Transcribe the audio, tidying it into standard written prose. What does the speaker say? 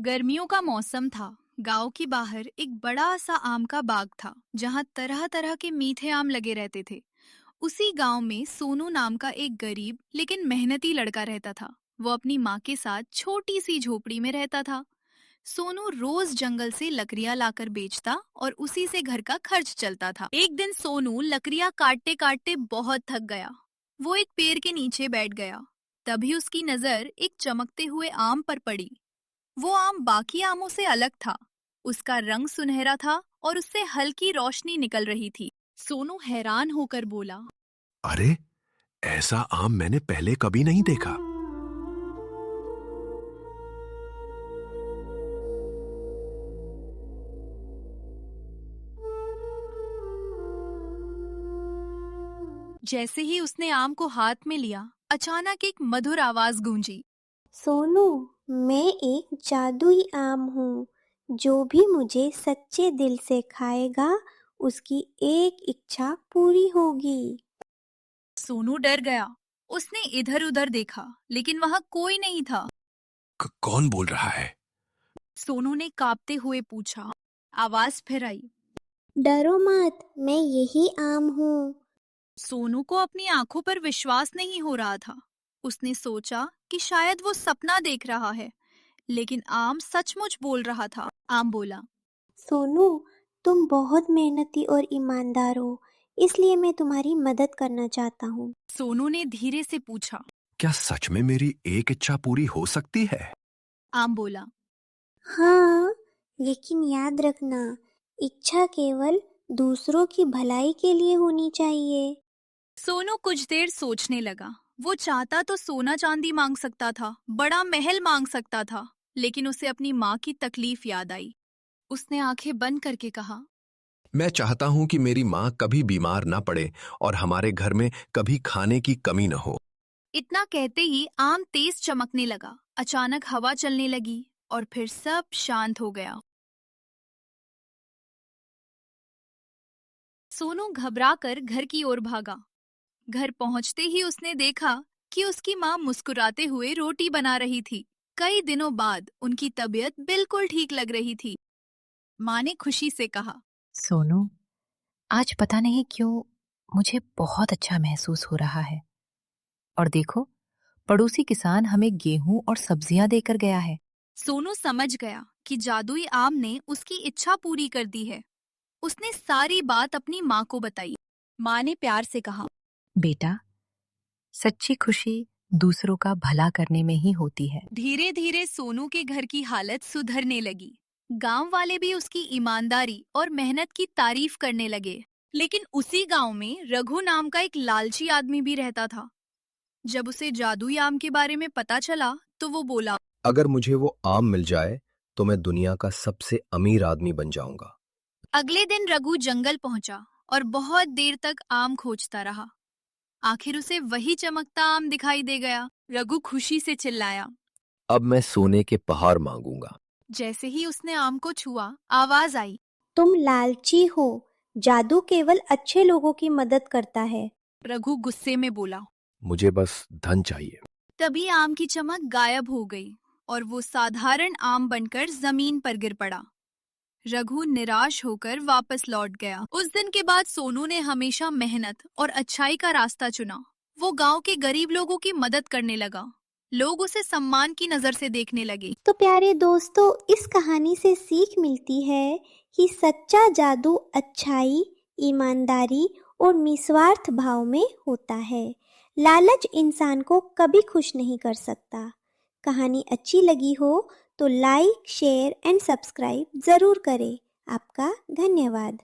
गर्मियों का मौसम था। गांव के बाहर एक बड़ा सा आम का बाग था जहां तरह तरह के मीठे आम लगे रहते थे। उसी गांव में सोनू नाम का एक गरीब लेकिन मेहनती लड़का रहता था। वो अपनी माँ के साथ छोटी सी झोपड़ी में रहता था। सोनू रोज जंगल से लकड़ियां लाकर बेचता और उसी से घर का खर्च चलता था। एक दिन सोनू लकड़ियां काटते काटते बहुत थक गया। वो एक पेड़ के नीचे बैठ गया। तभी उसकी नजर एक चमकते हुए आम पर पड़ी। वो आम बाकी आमों से अलग था। उसका रंग सुनहरा था और उससे हल्की रोशनी निकल रही थी। सोनू हैरान होकर बोला, अरे! ऐसा आम मैंने पहले कभी नहीं देखा। जैसे ही उसने आम को हाथ में लिया, अचानक एक मधुर आवाज गूंजी। सोनू, मैं एक जादुई आम हूँ। जो भी मुझे सच्चे दिल से खाएगा, उसकी एक इच्छा पूरी होगी। सोनू डर गया। उसने इधर उधर देखा, लेकिन वहां कोई नहीं था। कौन बोल रहा है? सोनू ने कांपते हुए पूछा। आवाज फिर आई। डरो मत, मैं यही आम हूँ। सोनू को अपनी आंखों पर विश्वास नहीं हो रहा था। उसने सोचा कि शायद वो सपना देख रहा है, लेकिन आम सचमुच बोल रहा था। आम बोला, सोनू, तुम बहुत मेहनती और ईमानदार हो, इसलिए मैं तुम्हारी मदद करना चाहता हूँ। सोनू ने धीरे से पूछा। क्या सच में मेरी एक इच्छा पूरी हो सकती है? आम बोला, हाँ, लेकिन याद रखना, इच्छा केवल दूसरों की भलाई के लिए होनी चाहिए। सोनू कुछ देर सोचने लगा। वो चाहता तो सोना चांदी मांग सकता था, बड़ा महल मांग सकता था, लेकिन उसे अपनी माँ की तकलीफ याद आई। उसने आंखें बंद करके कहा, मैं चाहता हूं कि मेरी माँ कभी बीमार ना पड़े और हमारे घर में कभी खाने की कमी न हो। इतना कहते ही आम तेज चमकने लगा। अचानक हवा चलने लगी और फिर सब शांत हो गया। सोनू घबराकर घर की ओर भागा। घर पहुंचते ही उसने देखा कि उसकी माँ मुस्कुराते हुए रोटी बना रही थी। कई दिनों बाद उनकी तबीयत बिल्कुल ठीक लग रही थी। माँ ने खुशी से कहा, सोनू, आज पता नहीं क्यों मुझे बहुत अच्छा महसूस हो रहा है। और देखो, पड़ोसी किसान हमें गेहूं और सब्जियां देकर गया है। सोनू समझ गया कि जादुई आम ने उसकी इच्छा पूरी कर दी है। उसने सारी बात अपनी माँ को बताई। माँ ने प्यार से कहा, बेटा, सच्ची खुशी दूसरों का भला करने में ही होती है। धीरे धीरे सोनू के घर की हालत सुधरने लगी। गांव वाले भी उसकी ईमानदारी और मेहनत की तारीफ करने लगे। लेकिन उसी गांव में रघु नाम का एक लालची आदमी भी रहता था। जब उसे जादुई आम के बारे में पता चला तो वो बोला, अगर मुझे वो आम मिल जाए तो मैं दुनिया का सबसे अमीर आदमी बन जाऊंगा। अगले दिन रघु जंगल पहुंचा और बहुत देर तक आम खोजता रहा। आखिर उसे वही चमकता आम दिखाई दे गया। रघु खुशी से चिल्लाया। अब मैं सोने के पहाड़ मांगूंगा। जैसे ही उसने आम को छुआ, आवाज आई। तुम लालची हो, जादू केवल अच्छे लोगों की मदद करता है। रघु गुस्से में बोला। मुझे बस धन चाहिए। तभी आम की चमक गायब हो गई और वो साधारण आम बनकर जमीन पर गिर पड़ा। रघु निराश होकर वापस लौट गया। उस दिन के बाद सोनू ने हमेशा मेहनत और अच्छाई का रास्ता चुना। वो गांव के गरीब लोगों की मदद करने लगा। लोग उसे सम्मान की नजर से देखने लगे। तो प्यारे दोस्तों, इस कहानी से सीख मिलती है कि सच्चा जादू अच्छाई, ईमानदारी और निस्वार्थ भाव में होता है। लालच इंसान को कभी खुश नहीं कर सकता। कहानी अच्छी लगी हो तो लाइक, शेयर एंड सब्सक्राइब ज़रूर करें। आपका धन्यवाद।